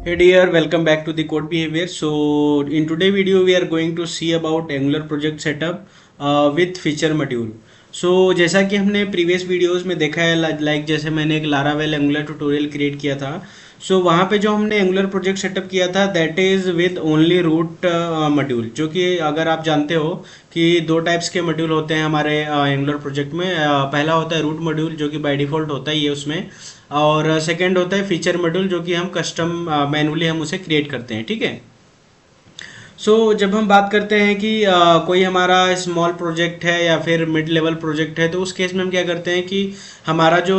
Hey dear, welcome back to the code behavior. So in today video we are going to see about Angular project setup with feature module. So जैसा कि हमने previous videos में देखा है, like जैसे मैंने एक Laravel angular tutorial create किया था. सो वहाँ पे जो हमने एंगुलर प्रोजेक्ट सेटअप किया था that is with only root module, जो कि अगर आप जानते हो कि दो टाइप्स के मॉड्यूल होते हैं हमारे एंगुलर प्रोजेक्ट में. पहला होता है रूट मॉड्यूल जो कि बाय डिफ़ॉल्ट होता है ये उसमें, और सेकंड होता है फीचर मॉड्यूल जो कि हम कस्टम मैनुअली हम उसे क्रिएट करते हैं. ठीक है. सो जब हम बात करते हैं कि कोई हमारा स्मॉल प्रोजेक्ट है या फिर मिड लेवल प्रोजेक्ट है, तो उस केस में हम क्या करते हैं कि हमारा जो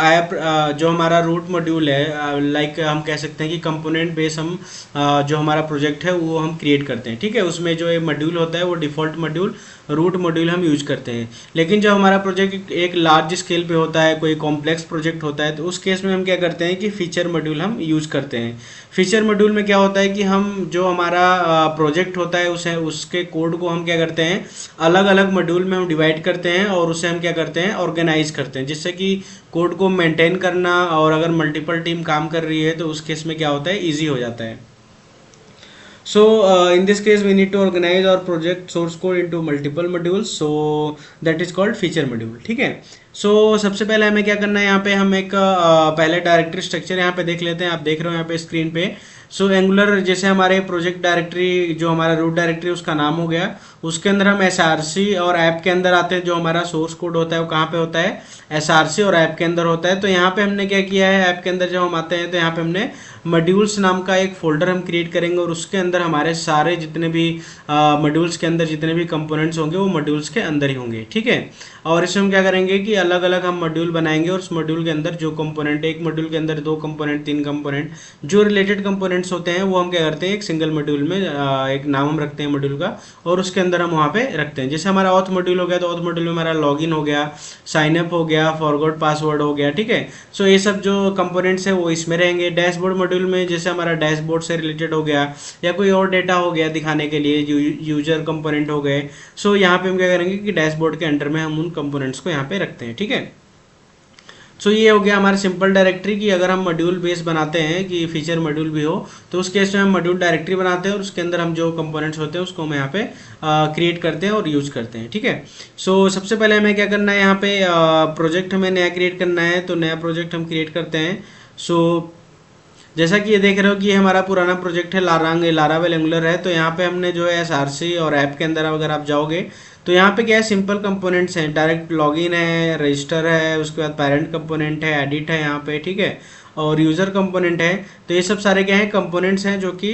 ऐप जो हमारा रूट मॉड्यूल है, लाइक हम कह सकते हैं कि कंपोनेंट बेस हम जो हमारा प्रोजेक्ट है वो हम क्रिएट करते हैं. ठीक है. उसमें जो ये मॉड्यूल होता है वो डिफ़ॉल्ट मॉड्यूल रूट मॉड्यूल हम यूज करते हैं. लेकिन जब हमारा प्रोजेक्ट एक लार्ज स्केल पे होता है, कोई कॉम्प्लेक्स प्रोजेक्ट होता है, तो उस केस में हम क्या करते हैं कि फीचर मॉड्यूल हम यूज करते हैं. फीचर मॉड्यूल में क्या होता है कि हम जो हमारा प्रोजेक्ट होता है उसे उसके कोड को हम क्या करते हैं अलग अलग मॉड्यूल में हम डिवाइड करते हैं और उसे हम क्या करते हैं ऑर्गेनाइज करते हैं, जिससे कि कोड को मेंटेन करना और अगर मल्टीपल टीम काम कर रही है तो उस केस में क्या होता है ईजी हो जाता है. So in this case we need to organize our project source code into multiple modules, so that is called feature module. ठीक है. So सबसे पहले हमें क्या करना है, यहाँ पे हम एक पहले डायरेक्टरी स्ट्रक्चर यहाँ पे देख लेते हैं. आप देख रहे हो यहाँ पे स्क्रीन पे. सो एंगुलर जैसे हमारे प्रोजेक्ट डायरेक्टरी जो हमारा रूट डायरेक्टरी उसका नाम हो गया, उसके अंदर हम एसआरसी और ऐप के अंदर आते हैं. जो हमारा सोर्स कोड होता है वो कहाँ पे होता है, एसआरसी और ऐप के अंदर होता है. तो यहाँ पे हमने क्या किया है, ऐप के अंदर जब हम आते हैं तो यहाँ पे हमने मॉड्यूल्स नाम का एक फोल्डर हम क्रिएट करेंगे और उसके अंदर हमारे सारे जितने भी मॉड्यूल्स के अंदर जितने भी कंपोनेंट्स होंगे वो मॉड्यूल्स के अंदर ही होंगे. ठीक है. और इसमें हम क्या करेंगे कि अलग अलग हम मॉड्यूल बनाएंगे और उस मॉड्यूल के अंदर जो कंपोनेंट, एक मॉड्यूल के अंदर 2 कंपोनेंट 3 कंपोनेंट जो रिलेटेड कंपोनेंट्स होते हैं वो हम क्या करते हैं एक सिंगल मॉड्यूल में एक नाम हम रखते हैं मॉड्यूल का और उसके अंदर हम वहाँ पे रखते हैं. जैसे हमारा ऑथ मॉड्यूल हो गया तो ऑथ मॉड्यूल में हमारा लॉगिन हो गया, साइन अप हो गया, फॉरगॉट पासवर्ड हो गया. ठीक है. सो ये सब जो कंपोनेंट्स है वो इसमें रहेंगे. डैशबोर्ड मॉड्यूल में जैसे हमारा डैशबोर्ड से रिलेटेड हो गया या कोई और डेटा हो गया दिखाने के लिए, यूजर कंपोनेंट हो गए. सो यहाँ पे हम क्या करेंगे कि डैशबोर्ड के अंडर में हम उन कंपोनेंट्स को यहाँ पे रखते हैं. ठीक है. सो ये हो गया हमारे सिंपल डायरेक्टरी की. अगर हम मॉड्यूल बेस बनाते हैं कि फीचर मॉड्यूल भी हो तो उस केस में हम मॉड्यूल डायरेक्टरी बनाते हैं और उसके अंदर हम जो कंपोनेंट्स होते हैं उसको हम यहाँ पे क्रिएट करते हैं और यूज करते हैं. ठीक है. सो सबसे पहले हमें क्या करना है, यहाँ पे प्रोजेक्ट हमें नया क्रिएट करना है. तो नया प्रोजेक्ट हम क्रिएट करते हैं. सो जैसा कि ये देख रहे हो कि ये हमारा पुराना प्रोजेक्ट है लारावेल एंगुलर है. तो यहाँ पे हमने जो है एसआरसी और ऐप के अंदर अगर आप जाओगे तो यहाँ पे क्या है सिंपल कंपोनेंट्स हैं. डायरेक्ट लॉगिन है, रजिस्टर है, उसके बाद पेरेंट कंपोनेंट है, एडिट है यहाँ पे. ठीक है. और यूज़र कंपोनेंट है. तो ये सब सारे क्या है कंपोनेंट्स हैं जो कि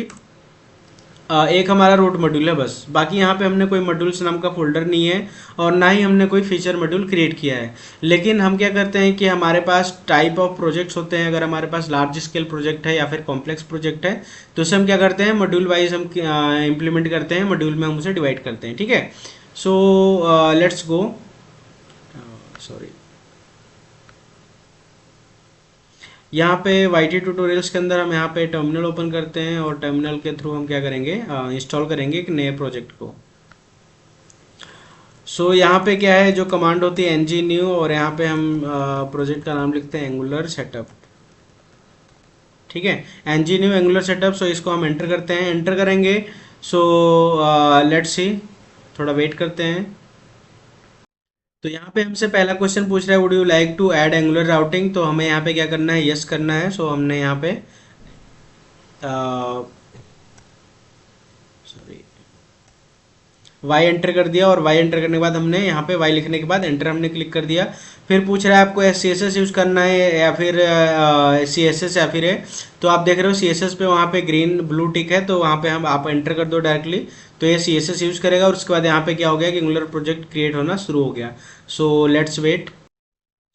एक हमारा रूट मॉड्यूल है बस. बाकी यहाँ पे हमने कोई मॉड्यूल्स नाम का फोल्डर नहीं है और ना ही हमने कोई फीचर मॉड्यूल क्रिएट किया है. लेकिन हम क्या करते हैं कि हमारे पास टाइप ऑफ प्रोजेक्ट्स होते हैं. अगर हमारे पास लार्ज स्केल प्रोजेक्ट है या फिर कॉम्प्लेक्स प्रोजेक्ट है तो उसे हम क्या करते हैं मॉड्यूल वाइज हम इम्प्लीमेंट करते हैं, मॉड्यूल में हम उसे डिवाइड करते हैं. ठीक है. So let's go. सॉरी, यहाँ पे वाईटी ट्यूटोरियल्स के अंदर हम यहाँ पे टर्मिनल ओपन करते हैं और टर्मिनल के थ्रू हम क्या करेंगे इंस्टॉल करेंगे एक नए प्रोजेक्ट को. सो यहाँ पे क्या है जो कमांड होती है ng new और यहाँ पे हम प्रोजेक्ट का नाम लिखते हैं एंगुलर सेटअप. ठीक है. ng new Angular setup. So इसको हम एंटर करते हैं. एंटर करेंगे. सो लेट्स सी, थोड़ा वेट करते हैं. तो यहाँ पे हमसे पहला क्वेश्चन पूछ रहा है would you like to add Angular routing. तो हमें यहाँ पे क्या करना है, यस करना है. सो हमने यहाँ पे सॉरी वाई एंटर कर दिया और वाई एंटर करने के बाद हमने यहाँ पे वाई लिखने के बाद एंटर हमने क्लिक कर दिया. फिर पूछ रहा है आपको CSS यूज़ करना है या फिर CSS या फिर है. तो आप देख रहे हो CSS पे वहाँ पे ग्रीन ब्लू टिक है तो वहाँ पे हम आप एंटर कर दो डायरेक्टली तो ये CSS यूज़ करेगा. और उसके बाद यहाँ पे क्या हो गया कि एंगुलर प्रोजेक्ट क्रिएट होना शुरू हो गया. So let's wait.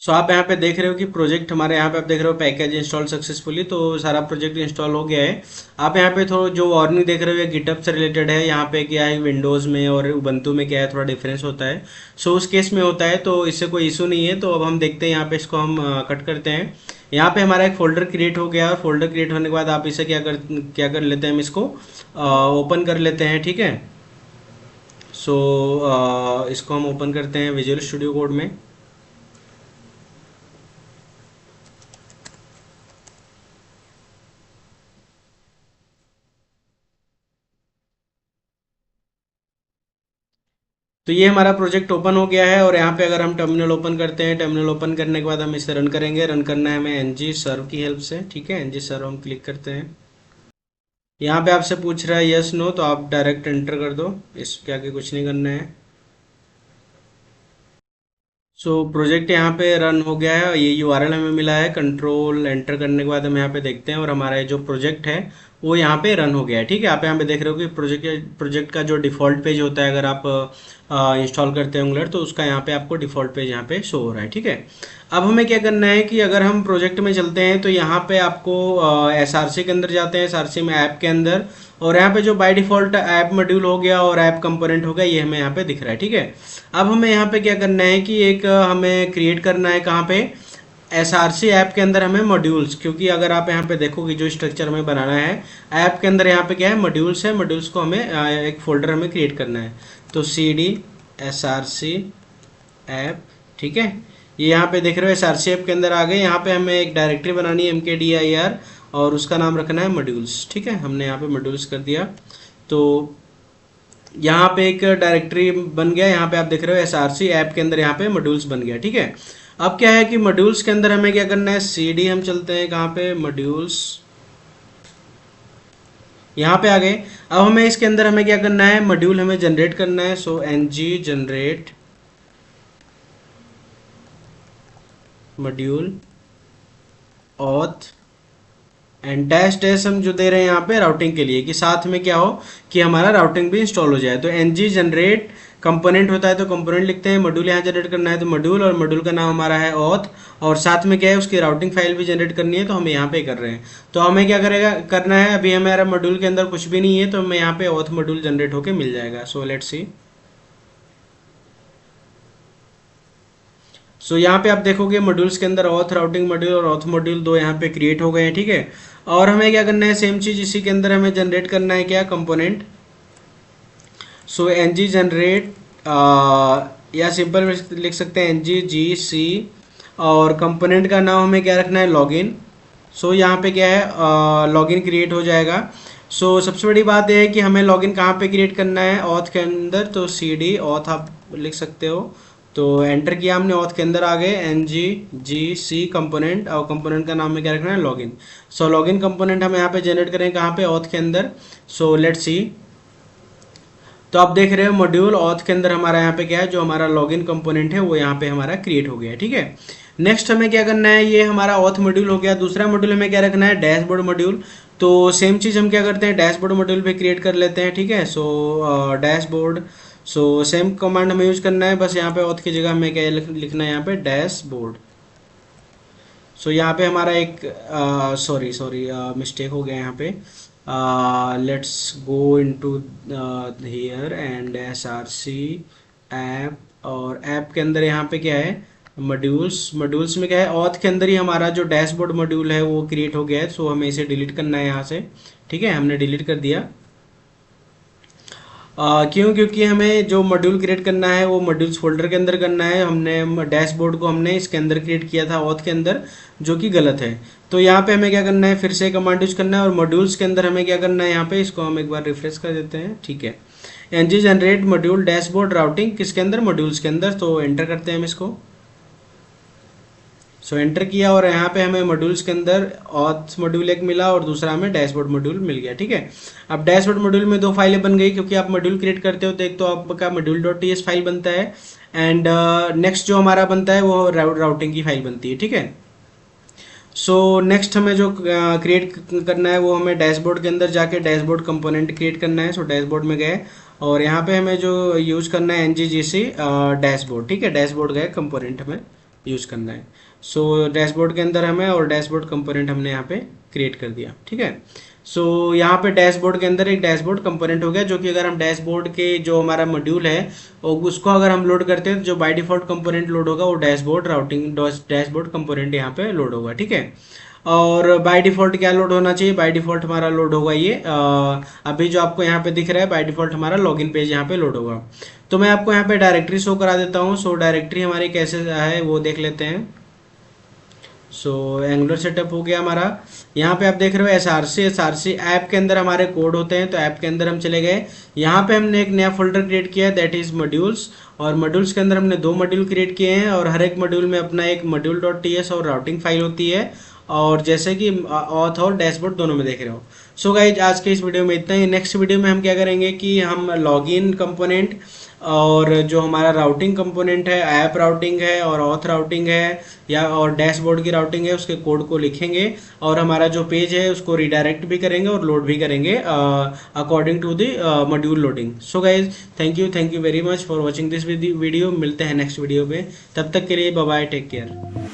सो आप यहाँ पे देख रहे हो कि प्रोजेक्ट हमारे यहाँ पे आप देख रहे हो पैकेज इंस्टॉल सक्सेसफुली. तो सारा प्रोजेक्ट इंस्टॉल हो गया है. आप यहाँ पे थोड़ा जो वार्निंग देख रहे हो ये गिटअप से रिलेटेड है. यहाँ पे क्या है विंडोज़ में और उबंटू में क्या है थोड़ा डिफरेंस होता है. सो उस केस में होता है तो इससे कोई इशू नहीं है. तो अब हम देखते हैं यहाँ पे इसको हम कट करते हैं. यहाँ पे हमारा एक फोल्डर क्रिएट हो गया और फोल्डर क्रिएट होने के बाद आप इसे क्या कर लेते हैं, हम इसको ओपन कर लेते हैं. ठीक है. सो इसको हम ओपन करते हैं विजुअल स्टूडियो कोड में. तो ये हमारा प्रोजेक्ट ओपन हो गया है और यहाँ पे अगर हम टर्मिनल ओपन करते हैं, टर्मिनल ओपन करने के बाद हम इसे रन करेंगे। रन करना है हमें एनजी सर्व की हेल्प से, ठीक है। एनजी सर्व हम क्लिक करते हैं। यहाँ पे आपसे पूछ रहा है यस नो, तो आप डायरेक्ट एंटर कर दो, इसके आगे कुछ नहीं करना है। सो प्रोजेक्ट यहाँ पे रन हो गया है। ये यूआरएल हमें मिला है, कंट्रोल एंटर करने के बाद हम यहाँ पे देखते हैं और हमारा ये जो प्रोजेक्ट है वो यहाँ पे रन हो गया है, ठीक है। आप यहाँ पे देख रहे हो कि प्रोजेक्ट का जो डिफ़ॉल्ट पेज होता है, अगर आप इंस्टॉल करते हैं एंगुलर, तो उसका यहाँ पे आपको डिफ़ॉल्ट पेज यहाँ पे शो हो रहा है, ठीक है। अब हमें क्या करना है कि अगर हम प्रोजेक्ट में चलते हैं तो यहाँ पे आपको एसआरसी के अंदर जाते हैं, एसआरसी में ऐप के अंदर, और यहाँ पे जो बाय डिफ़ॉल्ट ऐप मॉड्यूल हो गया और ऐप कंपोनेंट हो गया, ये हमें यहाँ पे दिख रहा है, ठीक है। अब हमें यहाँ पे क्या करना है कि एक हमें क्रिएट करना है, कहाँ पे, एसआरसी ऐप के अंदर हमें मॉड्यूल्स, क्योंकि अगर आप यहाँ पे देखोगे जो स्ट्रक्चर हमें बनाना है ऐप के अंदर, यहाँ पे क्या है, मॉड्यूल्स है। मॉड्यूल्स को हमें एक फोल्डर हमें क्रिएट करना है, तो CD SRC ऐप, ठीक है। ये यहाँ पे देख रहे हो SRC ऐप के अंदर आ गए। यहाँ पे हमें एक डायरेक्टरी बनानी है mkdir और उसका नाम रखना है मॉड्यूल्स, ठीक है। हमने यहाँ पे मॉड्यूल्स कर दिया, तो यहाँ पे एक डायरेक्टरी बन गया। यहाँ पे आप देख रहे हो SRC ऐप के अंदर यहाँ पे मॉड्यूल्स बन गया, ठीक है। अब क्या है कि मॉड्यूल्स के अंदर हमें क्या करना है, CD हम चलते हैं, कहाँ पे, मॉड्यूल्स, यहाँ पे आ गए। अब हमें इसके अंदर हमें क्या करना है, मॉड्यूल हमें जनरेट करना है। सो ng generate module auth and dash dash हम जो दे रहे हैं यहाँ पे राउटिंग के लिए, कि साथ में क्या हो कि हमारा राउटिंग भी इंस्टॉल हो जाए। तो ng जनरेट कंपोनेंट होता है तो कंपोनेंट लिखते हैं, मॉड्यूल यहाँ जनरेट करना है तो मॉड्यूल, और मॉड्यूल का नाम हमारा है ऑथ, और साथ में क्या है, उसकी राउटिंग फाइल भी जनरेट करनी है, तो हम यहाँ पे कर रहे हैं। तो हमें क्या करना है, अभी हमारा मॉड्यूल के अंदर कुछ भी नहीं है, तो हमें यहाँ पे ऑथ मॉड्यूल जनरेट होके मिल जाएगा। So let's see. सो यहाँ पे आप देखोगे मॉड्यूल्स के अंदर ऑथ राउटिंग मॉड्यूल और ऑथ मॉड्यूल दो यहाँ पे क्रिएट हो गए हैं, ठीक है। और हमें क्या करना है, सेम चीज इसी के अंदर हमें जनरेट करना है, क्या, कंपोनेंट। सो ng जनरेट, या सिंपल लिख सकते हैं ng gc, और कंपोनेंट का नाम हमें क्या रखना है, लॉगिन। सो यहाँ पे क्या है, लॉगिन क्रिएट हो जाएगा। सो सबसे बड़ी बात यह है कि हमें लॉगिन कहाँ पे क्रिएट करना है, ऑथ के अंदर, तो CD ऑथ आप लिख सकते हो। तो एंटर किया हमने, ऑथ के अंदर आ गए, ng gc कंपोनेंट, और कंपोनेंट का नाम में क्या रखना है, लॉगिन। सो लॉगिन कंपोनेंट हम यहाँ पे जनरेट करें, कहाँ पे, ऑथ के अंदर। So let's see. तो आप देख रहे हो मॉड्यूल ऑथ के अंदर हमारा यहाँ पे क्या है, जो हमारा लॉगिन कंपोनेंट है वो यहाँ पे हमारा क्रिएट हो गया है, ठीक है। नेक्स्ट हमें क्या करना है, ये हमारा ऑथ मॉड्यूल हो गया। दूसरा मॉड्यूल हमें क्या रखना है, डैशबोर्ड मॉड्यूल। तो सेम चीज़ हम क्या करते हैं, डैशबोर्ड मॉड्यूल पे क्रिएट कर लेते हैं, ठीक है। सो डैशबोर्ड, सो सेम कमांड हमें यूज करना है, बस यहाँ पे ऑथ की जगह हमें क्या लिखना है, यहाँ पे डैशबोर्ड। सो यहाँ पे हमारा एक सॉरी सॉरी मिस्टेक हो गया यहाँ पे। Let's go into here and SRC app, और ऐप के अंदर यहाँ पे क्या है, मॉड्यूल्स। मॉड्यूल्स में क्या है, ऑथ के अंदर ही हमारा जो डैशबोर्ड मॉड्यूल है वो क्रिएट हो गया है। सो हमें इसे डिलीट करना है यहाँ से, ठीक है। हमने डिलीट कर दिया। क्यों, क्योंकि हमें जो मॉड्यूल क्रिएट करना है वो मॉड्यूल्स फोल्डर के अंदर करना है। हमने डैशबोर्ड को हमने इसके अंदर क्रिएट किया था, ऑथ के अंदर, जो कि गलत है। तो यहाँ पे हमें क्या करना है, फिर से कमांड यूज करना है, और मॉड्यूल्स के अंदर हमें क्या करना है, यहाँ पे इसको हम एक बार रिफ्रेश कर देते हैं, ठीक है। ng generate module dashboard routing, किसके अंदर, मॉड्यूल्स के अंदर। तो एंटर करते हैं हम इसको। सो एंटर किया, और यहाँ पे हमें मॉड्यूल्स के अंदर ऑथ मॉड्यूल एक मिला और दूसरा हमें डैशबोर्ड मॉड्यूल मिल गया, ठीक है। अब डैशबोर्ड मॉड्यूल में दो फाइलें बन गई, क्योंकि आप मॉड्यूल क्रिएट करते हो तो एक तो आपका मॉड्यूल .ts फाइल बनता है, एंड नेक्स्ट जो हमारा बनता है वो राउटिंग की फाइल बनती है, ठीक है। सो नेक्स्ट हमें जो क्रिएट करना है वो हमें डैशबोर्ड के अंदर जाके डैशबोर्ड कंपोनेंट क्रिएट करना है। सो डैशबोर्ड में गए, और यहाँ पे हमें जो यूज़ करना है ng gc डैशबोर्ड, ठीक है। डैशबोर्ड गए, कंपोनेंट हमें यूज़ करना है। सो डैशबोर्ड के अंदर हमें, और डैशबोर्ड कंपोनेंट हमने यहाँ पे क्रिएट कर दिया, ठीक है। सो यहाँ पे डैशबोर्ड के अंदर एक डैशबोर्ड कंपोनेंट हो गया, जो कि अगर हम डैशबोर्ड के जो हमारा मॉड्यूल है और उसको अगर हम लोड करते हैं तो जो बाय डिफॉल्ट कंपोनेंट लोड होगा वो डैशबोर्ड राउटिंग डैशबोर्ड कंपोनेंट यहाँ पे लोड होगा, ठीक है। और बाय डिफॉल्ट क्या लोड होना चाहिए, बाय डिफॉल्ट हमारा लोड होगा ये अभी जो आपको यहाँ पे दिख रहा है, बाय डिफॉल्ट हमारा लॉगिन पेज यहाँ पे लोड होगा। तो मैं आपको यहाँ पे डायरेक्टरी शो करा देता हूँ। सो डायरेक्टरी हमारी कैसे है वो देख लेते हैं। सो एंगुलर सेटअप हो गया हमारा। यहाँ पे आप देख रहे हो एसआरसी ऐप के अंदर हमारे कोड होते हैं, तो ऐप के अंदर हम चले गए। यहाँ पे हमने एक नया फोल्डर क्रिएट किया है, दैट इज मॉड्यूल्स। और मॉड्यूल्स के अंदर हमने 2 मॉड्यूल क्रिएट किए हैं, और हर एक मॉड्यूल में अपना एक मॉड्यूल डॉट टी एस और राउटिंग फाइल होती है। और जैसे कि ऑथ और डैशबोर्ड दोनों में देख रहे हो। सो गाइज आज के इस वीडियो में इतना ही। नेक्स्ट वीडियो में हम क्या करेंगे कि हम लॉगिन कंपोनेंट और जो हमारा राउटिंग कंपोनेंट है, ऐप राउटिंग है और ऑथ राउटिंग है या और डैशबोर्ड की राउटिंग है, उसके कोड को लिखेंगे और हमारा जो पेज है उसको रिडायरेक्ट भी करेंगे और लोड भी करेंगे according to the module loading. So guys thank you very much for watching this video. मिलते हैं नेक्स्ट वीडियो पे, तब तक के लिए बाय बाय, टेक केयर।